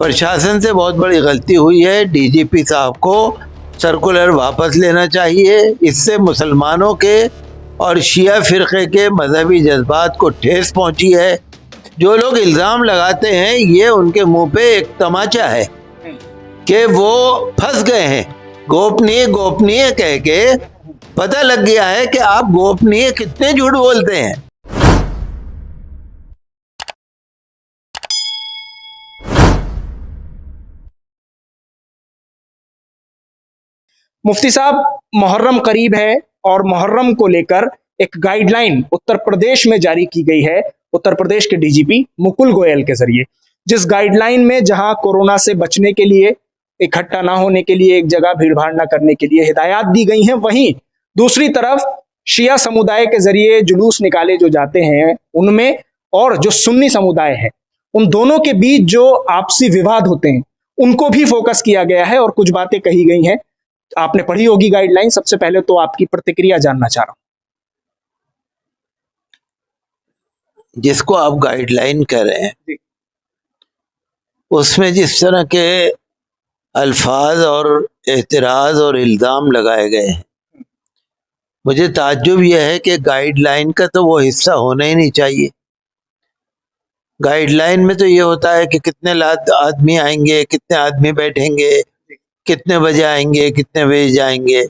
प्रशासन से बहुत बड़ी गलती हुई है। डीजीपी साहब को सर्कुलर वापस लेना चाहिए। इससे मुसलमानों के और शिया फिरके के मजहबी जज्बात को ठेस पहुंची है। जो लोग इल्ज़ाम लगाते हैं ये उनके मुंह पे एक तमाचा है कि वो फंस गए हैं। गोपनीय गोपनीय कह के पता लग गया है कि आप गोपनीय कितने झूठ बोलते हैं। मुफ्ती साहब, मुहर्रम करीब है और मुहर्रम को लेकर एक गाइडलाइन उत्तर प्रदेश में जारी की गई है उत्तर प्रदेश के डीजीपी मुकुल गोयल के जरिए, जिस गाइडलाइन में जहां कोरोना से बचने के लिए, इकट्ठा ना होने के लिए, एक जगह भीड़ भाड़ ना करने के लिए हिदायत दी गई हैं, वहीं दूसरी तरफ शिया समुदाय के जरिए जुलूस निकाले जो जाते हैं उनमें, और जो सुन्नी समुदाय है उन दोनों के बीच जो आपसी विवाद होते हैं उनको भी फोकस किया गया है और कुछ बातें कही गई हैं। आपने पढ़ी होगी गाइडलाइन, सबसे पहले तो आपकी प्रतिक्रिया जानना चाह रहा हूं। जिसको आप गाइडलाइन कह रहे हैं उसमें जिस तरह के अल्फाज और एतराज और इल्ज़ाम लगाए गए हैं, मुझे ताज्जुब यह है कि गाइडलाइन का तो वो हिस्सा होना ही नहीं चाहिए। गाइडलाइन में तो ये होता है कि कितने आदमी आएंगे, कितने आदमी बैठेंगे, कितने बजे आएंगे, कितने बजे जाएंगे।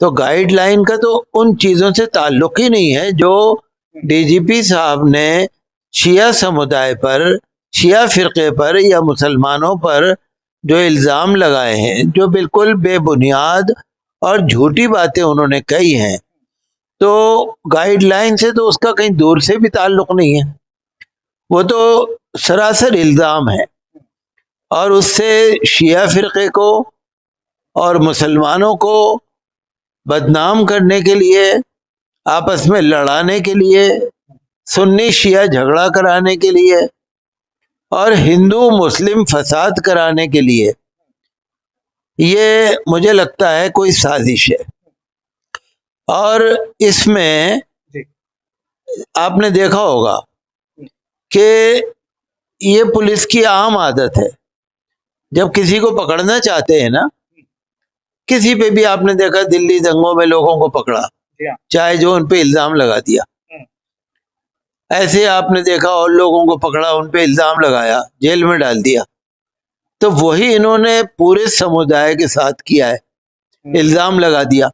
तो गाइडलाइन का तो उन चीज़ों से ताल्लुक ही नहीं है जो डीजीपी साहब ने शिया समुदाय पर, शिया फिरके पर या मुसलमानों पर जो इल्ज़ाम लगाए हैं, जो बिल्कुल बेबुनियाद और झूठी बातें उन्होंने कही हैं। तो गाइडलाइन से तो उसका कहीं दूर से भी ताल्लुक नहीं है, वो तो सरासर इल्ज़ाम है और उससे शिया फिरके को और मुसलमानों को बदनाम करने के लिए, आपस में लड़ाने के लिए, सुन्नी शिया झगड़ा कराने के लिए और हिंदू मुस्लिम फसाद कराने के लिए ये मुझे लगता है कोई साजिश है। और इसमें आपने देखा होगा कि ये पुलिस की आम आदत है, जब किसी को पकड़ना चाहते हैं ना, किसी पे भी आपने देखा दिल्ली दंगों में लोगों को पकड़ा, चाहे जो उन पे इल्जाम लगा दिया, ऐसे आपने देखा और लोगों को पकड़ा, उन पे इल्जाम लगाया, जेल में डाल दिया। तो वही इन्होंने पूरे समुदाय के साथ किया है, इल्जाम लगा दिया।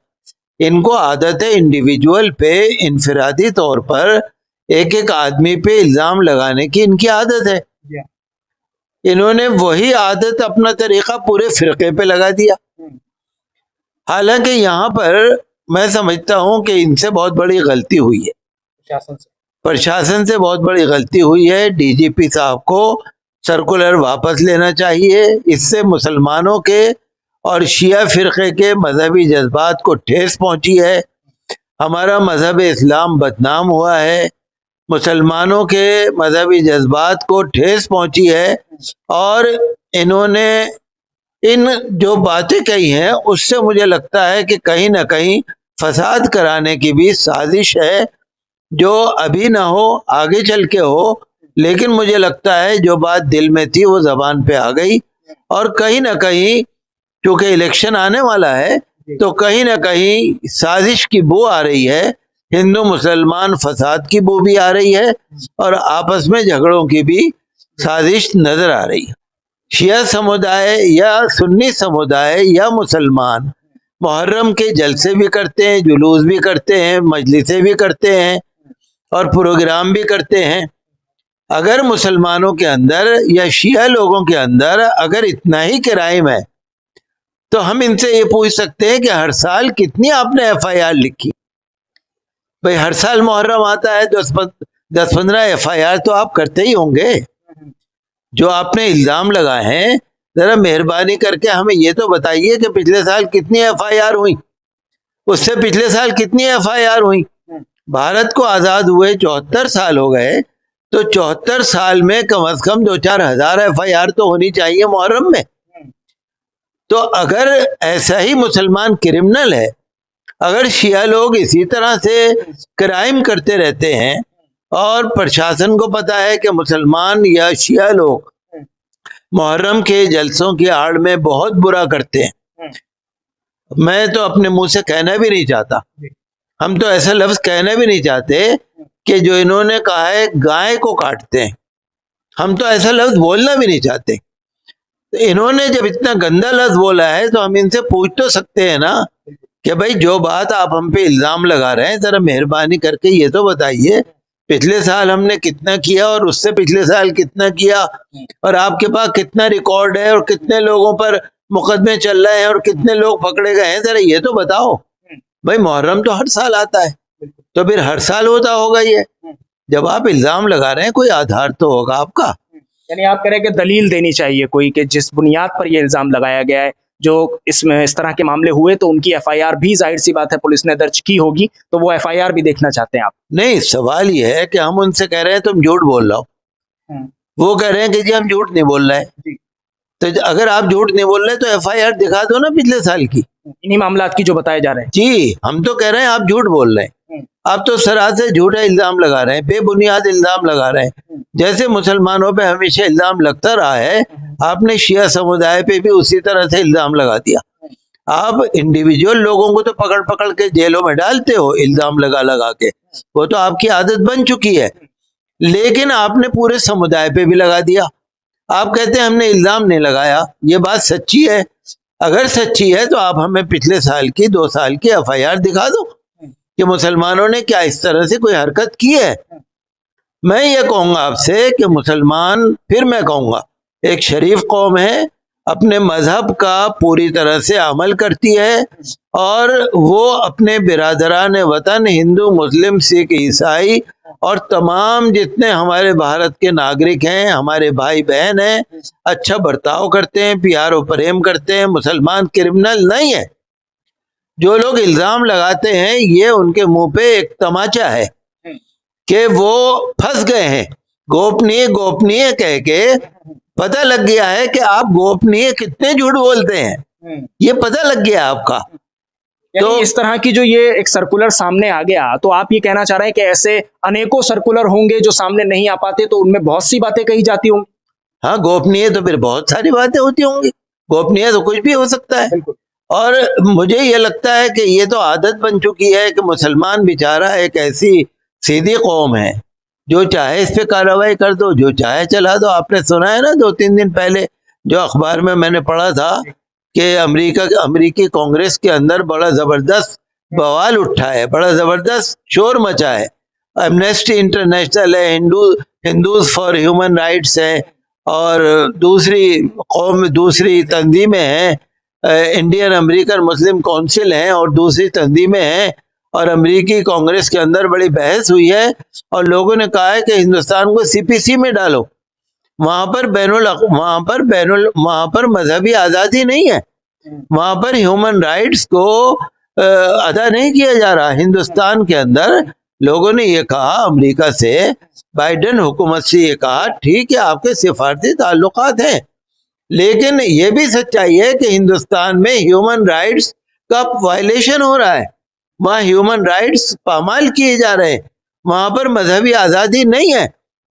इनको आदत है इंडिविजुअल पे, इनफरादी तौर पर एक एक आदमी पे इल्जाम लगाने की इनकी आदत है। इन्होंने वही आदत, अपना तरीका पूरे फिरके पे लगा दिया। हालांकि यहाँ पर मैं समझता हूँ कि इनसे बहुत बड़ी गलती हुई है, प्रशासन से बहुत बड़ी गलती हुई है। डीजीपी साहब को सर्कुलर वापस लेना चाहिए। इससे मुसलमानों के और शिया फिरके के मजहबी जज्बात को ठेस पहुंची है। हमारा मजहब इस्लाम बदनाम हुआ है, मुसलमानों के मजहबी जज्बात को ठेस पहुंची है और इन्होंने इन जो बातें कही हैं उससे मुझे लगता है कि कहीं ना कहीं फसाद कराने की भी साजिश है, जो अभी ना हो, आगे चल के हो। लेकिन मुझे लगता है जो बात दिल में थी वो जबान पे आ गई और कहीं ना कहीं क्योंकि इलेक्शन आने वाला है तो कहीं ना कहीं साजिश की बू आ रही है, हिंदू मुसलमान फसाद की बू भी आ रही है और आपस में झगड़ों की भी साजिश नजर आ रही है। शिया समुदाय या सुन्नी समुदाय या मुसलमान मुहर्रम के जलसे भी करते हैं, जुलूस भी करते हैं, मजलिसें भी करते हैं और प्रोग्राम भी करते हैं। अगर मुसलमानों के अंदर या शिया लोगों के अंदर अगर इतना ही क्राइम है तो हम इनसे ये पूछ सकते हैं कि हर साल कितनी आपने एफआईआर लिखी? भाई हर साल मुहर्रम आता है, 10-15 एफआईआर तो आप करते ही होंगे। जो आपने इल्जाम लगाए हैं, जरा मेहरबानी करके हमें ये तो बताइए कि पिछले साल कितनी एफआईआर हुई, उससे पिछले साल कितनी एफआईआर हुई। भारत को आजाद हुए 74 साल हो गए, तो 74 साल में कम से कम 2-4 हजार एफआईआर तो होनी चाहिए मुहर्रम में। तो अगर ऐसा ही मुसलमान क्रिमिनल है, अगर शिया लोग इसी तरह से क्राइम करते रहते हैं और प्रशासन को पता है कि मुसलमान या शिया लोग मुहर्रम के जलसों की आड़ में बहुत बुरा करते हैं। मैं तो अपने मुंह से कहना भी नहीं चाहता, हम तो ऐसा लफ्ज कहना भी नहीं चाहते कि जो इन्होंने कहा है गाय को काटते हैं, हम तो ऐसा लफ्ज बोलना भी नहीं चाहते। तो इन्होंने जब इतना गंदा लफ्ज बोला है तो हम इनसे पूछ तो सकते हैं ना कि भाई जो बात आप हम पे इल्जाम लगा रहे हैं, जरा मेहरबानी करके ये तो बताइए पिछले साल हमने कितना किया और उससे पिछले साल कितना किया, और आपके पास कितना रिकॉर्ड है और कितने लोगों पर मुकदमे चल रहे हैं और कितने लोग पकड़े गए हैं, जरा ये तो बताओ। भाई मुहर्रम तो हर साल आता है, तो फिर हर साल होता होगा ये। जब आप इल्जाम लगा रहे हैं कोई आधार तो होगा आपका। यानी आप कह रहे हैं कि दलील देनी चाहिए कोई कि जिस बुनियाद पर यह इल्जाम लगाया गया है, जो इसमें इस तरह के मामले हुए तो उनकी एफआईआर भी जाहिर सी बात है पुलिस ने दर्ज की होगी, तो वो एफआईआर भी देखना चाहते हैं आप? नहीं, सवाल ये है कि हम उनसे कह रहे हैं तुम झूठ बोल रहे हो, वो कह रहे हैं कि जी हम झूठ नहीं बोल रहे हैं। तो अगर आप झूठ नहीं बोल रहे तो एफआईआर दिखा दो ना पिछले साल की, इन्हीं मामलात की जो बताए जा रहे हैं। जी हम तो कह रहे हैं आप झूठ बोल रहे हैं, आप तो सरासर झूठा इल्जाम लगा रहे हैं, बेबुनियाद इल्जाम लगा रहे हैं। जैसे मुसलमानों पे हमेशा इल्जाम लगता रहा है, आपने शिया समुदाय पे भी उसी तरह से इल्जाम लगा दिया। आप इंडिविजुअल लोगों को तो पकड़ पकड़ के जेलों में डालते हो इल्जाम लगा लगा के, वो तो आपकी आदत बन चुकी है, लेकिन आपने पूरे समुदाय पे भी लगा दिया। आप कहते हैं हमने इल्जाम नहीं लगाया, ये बात सच्ची है? अगर सच्ची है तो आप हमें पिछले साल की 2 साल की एफआईआर दिखा दो कि मुसलमानों ने क्या इस तरह से कोई हरकत की है। मैं ये कहूंगा आपसे कि मुसलमान, फिर मैं कहूंगा, एक शरीफ कौम है, अपने मजहब का पूरी तरह से अमल करती है, और वो अपने बिरादरान वतन हिंदू मुस्लिम सिख ईसाई और तमाम जितने हमारे भारत के नागरिक हैं, हमारे भाई बहन हैं, अच्छा बर्ताव करते हैं, प्यार और प्रेम करते हैं। मुसलमान क्रिमिनल नहीं है। जो लोग इल्जाम लगाते हैं ये उनके मुंह पे एक तमाचा है कि वो फंस गए हैं। गोपनीय गोपनीय कह के पता लग गया है कि आप गोपनीय कितने झूठ बोलते हैं, ये पता लग गया आपका। तो इस तरह की जो ये एक सर्कुलर सामने आ गया, तो आप ये कहना चाह रहे हैं कि ऐसे अनेकों सर्कुलर होंगे जो सामने नहीं आ पाते, तो उनमें बहुत सी बातें कही जाती होंगी। हाँ, गोपनीय तो फिर बहुत सारी बातें होती होंगी, गोपनीय तो कुछ भी हो सकता है। और मुझे ये लगता है कि ये तो आदत बन चुकी है कि मुसलमान बेचारा एक ऐसी सीधी कौम है, जो चाहे इस पे कार्रवाई कर दो, जो चाहे चला दो। आपने सुना है ना 2-3 दिन पहले जो अखबार में मैंने पढ़ा था कि अमेरिकी कांग्रेस के अंदर बड़ा जबरदस्त बवाल उठा है, बड़ा जबरदस्त शोर मचा है। एमनेस्टी इंटरनेशनल है, हिंदूज फॉर ह्यूमन राइट्स है, और दूसरी तंजीमें हैं, इंडियन अमेरिकन मुस्लिम काउंसिल हैं और दूसरी तंजीमें हैं, और अमेरिकी कांग्रेस के अंदर बड़ी बहस हुई है और लोगों ने कहा है कि हिंदुस्तान को सीपीसी में डालो। वहां पर मजहबी आजादी नहीं है, वहां पर ह्यूमन राइट्स को अदा नहीं किया जा रहा। हिंदुस्तान के अंदर लोगों ने ये कहा, अमेरिका से, बाइडेन हुकूमत से ये कहा, ठीक है आपके सिफारती ताल्लुकात हैं, लेकिन ये भी सच्चाई है कि हिंदुस्तान में ह्यूमन राइट्स का वायलेशन हो रहा है, वहाँ ह्यूमन राइट्स पामाल किए जा रहे हैं, वहां पर मजहबी आज़ादी नहीं है।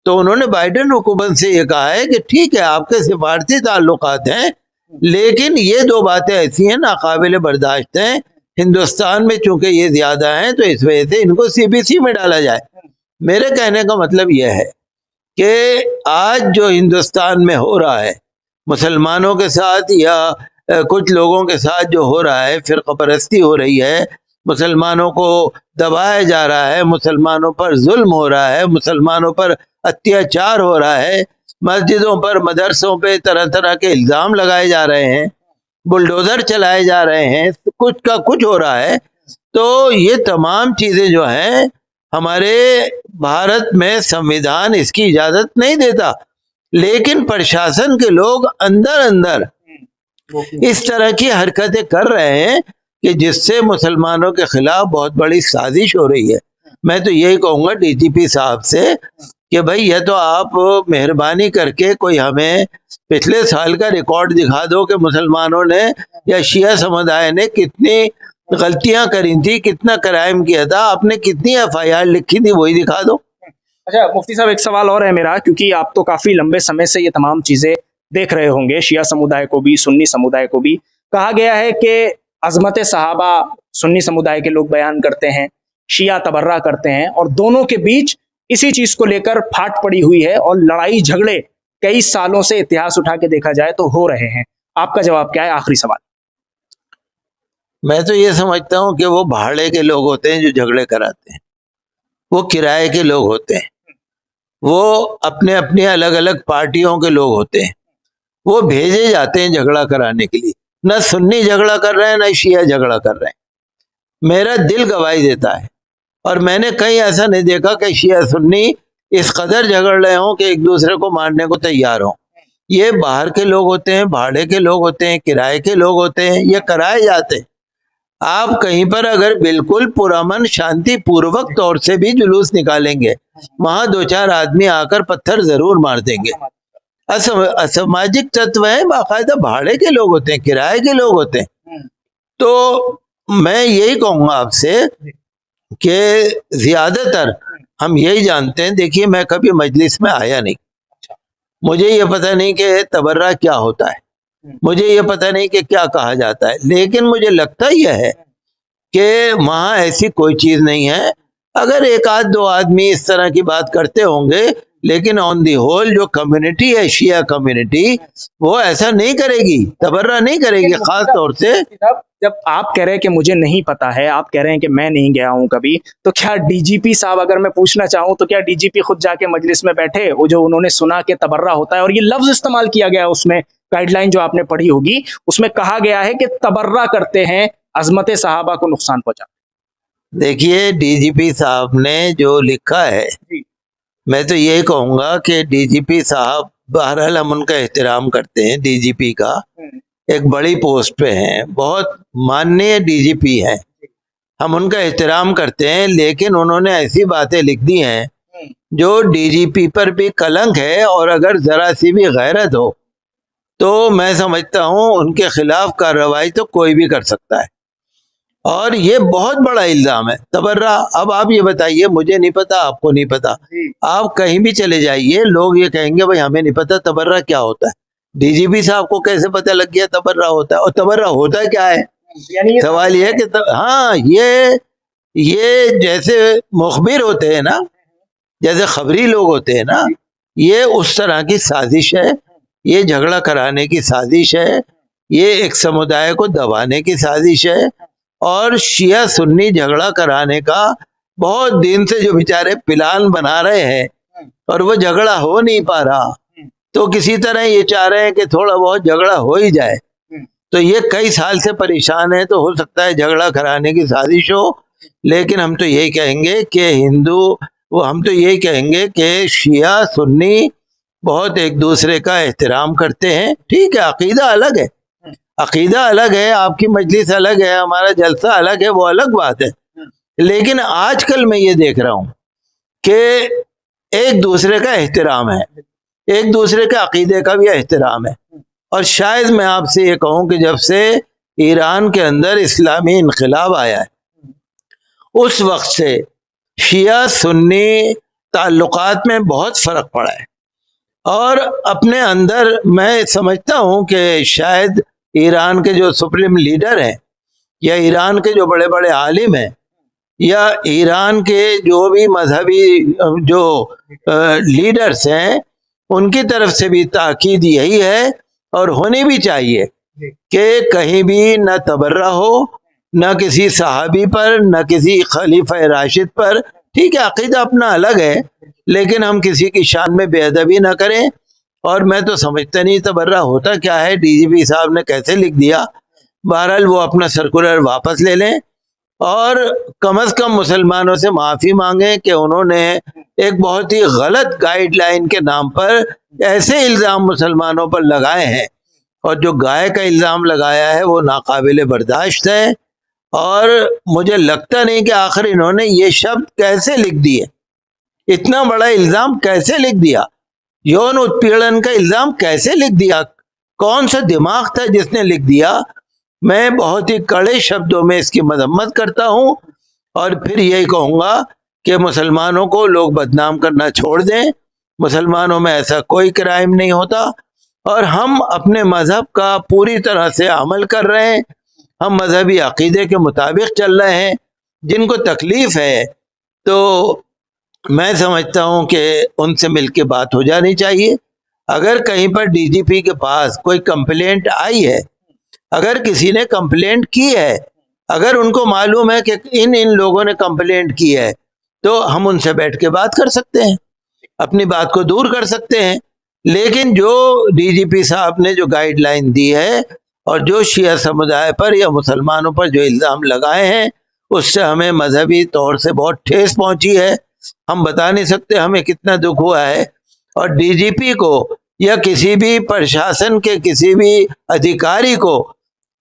तो उन्होंने बाइडेन हुकूमत से ये कहा है कि ठीक है आपके सिफारती ताल्लुकात हैं, लेकिन ये 2 बातें ऐसी हैं नाकाबिले बर्दाश्त हैं। हिंदुस्तान में चूंकि ये ज्यादा हैं तो इस वजह से इनको सीबीसी में डाला जाए। मेरे कहने का मतलब यह है कि आज जो हिंदुस्तान में हो रहा है मुसलमानों के साथ या कुछ लोगों के साथ जो हो रहा है, फिरका परस्ती हो रही है, मुसलमानों को दबाया जा रहा है, मुसलमानों पर जुल्म हो रहा है, मुसलमानों पर अत्याचार हो रहा है, मस्जिदों पर मदरसों पे तरह तरह के इल्ज़ाम लगाए जा रहे हैं, बुलडोजर चलाए जा रहे हैं, कुछ का कुछ हो रहा है। तो ये तमाम चीज़ें जो हैं, हमारे भारत में संविधान इसकी इजाज़त नहीं देता, लेकिन प्रशासन के लोग अंदर अंदर इस तरह की हरकतें कर रहे हैं कि जिससे मुसलमानों के खिलाफ बहुत बड़ी साजिश हो रही है। मैं तो यही कहूँगा डीजीपी साहब से कि भाई यह तो आप मेहरबानी करके कोई हमें पिछले साल का रिकॉर्ड दिखा दो कि मुसलमानों ने या शिया समुदाय ने कितनी गलतियां करी थी, कितना क्राइम किया था, आपने कितनी एफआईआर लिखी थी, वही दिखा दो। अच्छा मुफ्ती साहब, एक सवाल और है मेरा, क्योंकि आप तो काफी लंबे समय से ये तमाम चीजें देख रहे होंगे, शिया समुदाय को भी, सुन्नी समुदाय को भी। कहा गया है कि अजमत सहाबा सुन्नी समुदाय के लोग बयान करते हैं, शिया तबर्रा करते हैं, और दोनों के बीच इसी चीज को लेकर फाट पड़ी हुई है और लड़ाई झगड़े कई सालों से इतिहास उठा के देखा जाए तो हो रहे हैं। आपका जवाब क्या है? आखिरी सवाल। मैं तो ये समझता हूँ कि वो भाड़े के लोग होते हैं जो झगड़े कराते हैं, वो किराए के लोग होते हैं, वो अपने अपने अलग अलग पार्टियों के लोग होते हैं, वो भेजे जाते हैं झगड़ा कराने के लिए। न सुन्नी झगड़ा कर रहे हैं, न शिया झगड़ा कर रहे हैं। मेरा दिल गवाही देता है, और मैंने कहीं ऐसा नहीं देखा कि शिया सुन्नी इस कदर झगड़ रहे हों कि एक दूसरे को मारने को तैयार हों। ये बाहर के लोग होते हैं, भाड़े के लोग होते हैं, किराए के लोग होते हैं, ये कराए जाते हैं। आप कहीं पर अगर बिल्कुल पुरअमन शांति पूर्वक तौर से भी जुलूस निकालेंगे, वहां दो चार आदमी आकर पत्थर जरूर मार देंगे। असामाजिक तत्व है, बाकायदा भाड़े के लोग होते हैं, किराए के लोग होते हैं। तो मैं यही कहूंगा आपसे कि ज्यादातर हम यही जानते हैं। देखिए, मैं कभी मजलिस में आया नहीं, मुझे ये पता नहीं कि तबर्रा क्या होता है, मुझे ये पता नहीं कि क्या कहा जाता है, लेकिन मुझे लगता यह है कि वहां ऐसी कोई चीज नहीं है। अगर एक आध दो आदमी इस तरह की बात करते होंगे, लेकिन ऑन दी होल जो कम्युनिटी है, शिया कम्युनिटी, वो ऐसा नहीं करेगी, तबर्रा नहीं करेगी। खास तौर से जब आप कह रहे हैं कि मुझे नहीं पता है, आप कह रहे हैं कि मैं नहीं गया हूं कभी, तो क्या डीजीपी साहब, अगर मैं पूछना चाहूं तो क्या डीजीपी खुद जाके मजलिस में बैठे, वो जो उन्होंने सुना कि तबर्रा होता है, और ये लफ्ज इस्तेमाल किया गया उसमें, गाइडलाइन जो आपने पढ़ी होगी उसमें कहा गया है कि तबर्रा करते हैं अजमत सहाबा को नुकसान पहुंचा। देखिए, डीजीपी साहब ने जो लिखा है, मैं तो यही कहूंगा कि डीजीपी साहब, बहरहाल हम उनका एहतराम करते हैं, डीजीपी का एक बड़ी पोस्ट पे हैं, बहुत माननीय डीजीपी हैं, हम उनका एहतराम करते हैं, लेकिन उन्होंने ऐसी बातें लिख दी हैं जो डीजीपी पर भी कलंक है, और अगर जरा सी भी गैरत हो तो मैं समझता हूं उनके खिलाफ कार्रवाई तो कोई भी कर सकता है। और ये बहुत बड़ा इल्जाम है तबर्रा। अब आप ये बताइए, मुझे नहीं पता, आपको नहीं पता, आप कहीं भी चले जाइए, लोग ये कहेंगे भाई हमें नहीं पता तबर्रा क्या होता है। डीजीपी साहब को कैसे पता लग गया तबर्रा होता है? और तबर्रा होता क्या है? सवाल ये है कि हाँ, ये जैसे मुखबिर होते हैं ना, जैसे खबरी लोग होते हैं ना, ये उस तरह की साजिश है, ये झगड़ा कराने की साजिश है, ये एक समुदाय को दबाने की साजिश है। और शिया सुन्नी झगड़ा कराने का बहुत दिन से जो बेचारे प्लान बना रहे हैं, और वो झगड़ा हो नहीं पा रहा, तो किसी तरह ये चाह रहे हैं कि थोड़ा बहुत झगड़ा हो ही जाए। तो ये कई साल से परेशान है, तो हो सकता है झगड़ा कराने की साजिश हो। लेकिन हम तो यही कहेंगे कि हम तो यही कहेंगे कि शिया सुन्नी बहुत एक दूसरे का एहतराम करते हैं। ठीक है, अकीदा अलग है, अकीदा अलग है, आपकी मजलिस अलग है, हमारा जलसा अलग है, वो अलग बात है। लेकिन आजकल मैं ये देख रहा हूं कि एक दूसरे का एहतराम है, एक दूसरे के अकीदे का भी एहतराम है। और शायद मैं आपसे ये कहूं कि जब से ईरान के अंदर इस्लामी इनकलाब आया है, उस वक्त से शिया सुन्नी ताल्लुकात में बहुत फर्क पड़ा है। और अपने अंदर मैं समझता हूं कि शायद ईरान के जो सुप्रीम लीडर हैं, या ईरान के जो बड़े बड़े आलिम हैं, या ईरान के जो भी मजहबी जो लीडर्स हैं, उनकी तरफ से भी ताकीद यही है, और होनी भी चाहिए, कि कहीं भी न तबर्रा हो, न किसी सहाबी पर, न किसी खलीफा राशिद पर। ठीक है, अकीदा अपना अलग है, लेकिन हम किसी की शान में बेअदबी ना करें। और मैं तो समझता नहीं तबर्रा होता क्या है, डीजीपी साहब ने कैसे लिख दिया। बहरहाल वो अपना सर्कुलर वापस ले लें, और कम से कम मुसलमानों से माफ़ी मांगें कि उन्होंने एक बहुत ही गलत गाइडलाइन के नाम पर ऐसे इल्ज़ाम मुसलमानों पर लगाए हैं, और जो गाय का इल्ज़ाम लगाया है वो नाकाबिले बर्दाश्त है। और मुझे लगता नहीं कि आखिर इन्होंने ये शब्द कैसे लिख दिए, इतना बड़ा इल्ज़ाम कैसे लिख दिया, यौन उत्पीड़न का इल्ज़ाम कैसे लिख दिया, कौन सा दिमाग था जिसने लिख दिया। मैं बहुत ही कड़े शब्दों में इसकी मजम्मत करता हूँ, और फिर यही कहूँगा कि मुसलमानों को लोग बदनाम करना छोड़ दें। मुसलमानों में ऐसा कोई क्राइम नहीं होता, और हम अपने मजहब का पूरी तरह से अमल कर रहे हैं, हम मजहबी अकीदे के मुताबिक चल रहे हैं। जिनको तकलीफ है तो मैं समझता हूं कि उनसे मिलके बात हो जानी चाहिए। अगर कहीं पर डीजीपी के पास कोई कंप्लेंट आई है, अगर किसी ने कंप्लेंट की है, अगर उनको मालूम है कि इन इन लोगों ने कंप्लेंट की है, तो हम उनसे बैठ के बात कर सकते हैं, अपनी बात को दूर कर सकते हैं। लेकिन जो डीजीपी साहब ने जो गाइडलाइन दी है और जो शिया समुदाय पर या मुसलमानों पर जो इल्ज़ाम लगाए हैं, उससे हमें मजहबी तौर से बहुत ठेस पहुंची है। हम बता नहीं सकते हमें कितना दुख हुआ है। और डीजीपी को या किसी भी प्रशासन के किसी भी अधिकारी को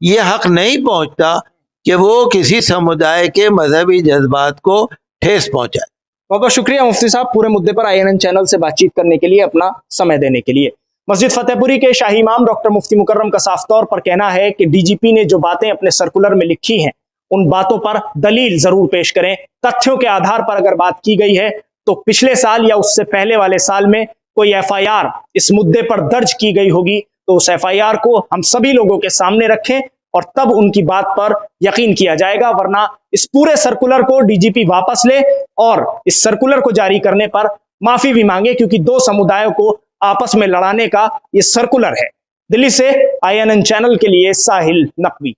ये हक नहीं पहुंचता कि वो किसी समुदाय के मजहबी जज्बात को ठेस पहुंचाए। बहुत बहुत शुक्रिया मुफ्ती साहब, पूरे मुद्दे पर INN चैनल से बातचीत करने के लिए, अपना समय देने के लिए। मस्जिद फतेहपुरी के शाही इमाम डॉक्टर मुफ्ती मुकर्रम का साफ तौर पर कहना है कि डीजीपी ने जो बातें अपने सर्कुलर में लिखी हैं, उन बातों पर दलील जरूर पेश करें। तथ्यों के आधार पर अगर बात की गई है तो पिछले साल या उससे पहले वाले साल में कोई FIR इस मुद्दे पर दर्ज की गई होगी, तो उस FIR को हम सभी लोगों के सामने रखें और तब उनकी बात पर यकीन किया जाएगा। वरना इस पूरे सर्कुलर को डीजीपी वापस ले और इस सर्कुलर को जारी करने पर माफी भी मांगे, क्योंकि दो समुदायों को आपस में लड़ाने का ये सर्कुलर है। दिल्ली से INN चैनल के लिए साहिल नकवी।